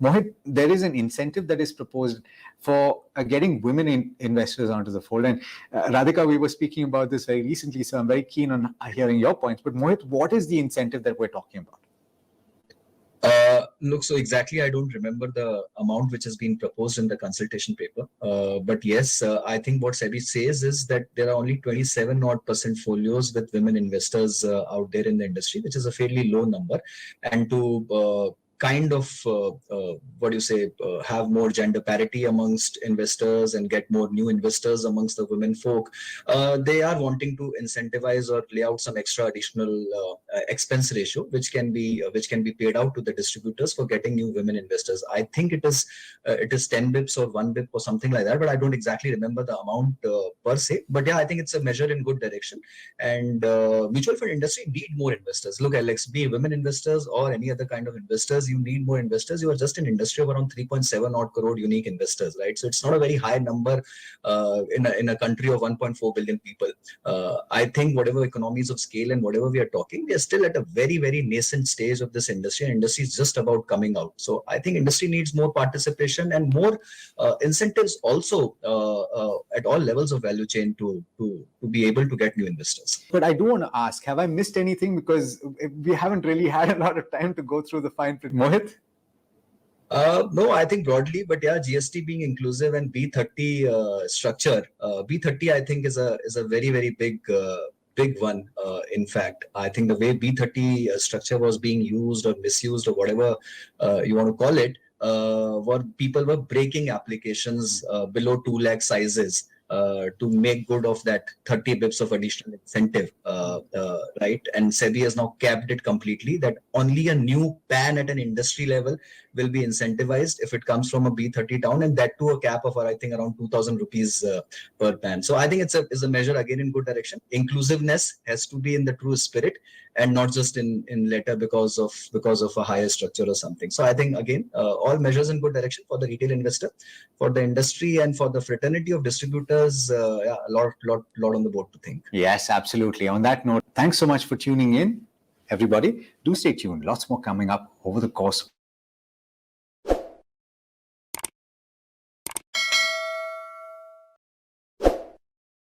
Mohit, there is an incentive that is proposed for getting women investors onto the fold. And Radhika, we were speaking about this very recently, so I'm very keen on hearing your points. But Mohit, what is the incentive that we're talking about? Look, so exactly, I don't remember the amount which has been proposed in the consultation paper. But yes, I think what Sebi says is that there are only 27 odd % folios with women investors out there in the industry, which is a fairly low number. And to kind of have more gender parity amongst investors and get more new investors amongst the women folk, they are wanting to incentivize or lay out some extra additional expense ratio which can be paid out to the distributors for getting new women investors. I think it is 10 bips or 1 bip or something like that, but I don't exactly remember the amount per se. But yeah, I think it's a measure in good direction, and mutual fund industry need more investors. Look, Alex, be women investors or any other kind of investors, you need more investors. You are just an industry of around 3.7 odd crore unique investors, right? So it's not a very high number in a country of 1.4 billion people. I think whatever economies of scale and whatever we are talking, we are still at a very, very nascent stage of this industry, and industry is just about coming out. So I think industry needs more participation and more incentives also at all levels of value chain to be able to get new investors. But I do want to ask, have I missed anything? Because we haven't really had a lot of time to go through the fine print. Mohit? No, I think broadly, but yeah, GST being inclusive and B30 structure, B30 I think is a very, very big one. In fact, I think the way B30 structure was being used or misused or whatever you want to call it, people were breaking applications below 2 lakh sizes to make good of that 30 bips of additional incentive, right? And Sebi has now capped it completely that only a new PAN at an industry level will be incentivized if it comes from a B30 town, and that to a cap of I think around 2,000 rupees per PAN. So I think it's a measure again in good direction. Inclusiveness has to be in the true spirit and not just in letter because of a higher structure or something. So I think again all measures in good direction for the retail investor, for the industry, and for the fraternity of distributors. Yeah, a lot on the board to think. Yes, absolutely. On that note, thanks so much for tuning in, everybody. Do stay tuned. Lots more coming up over the course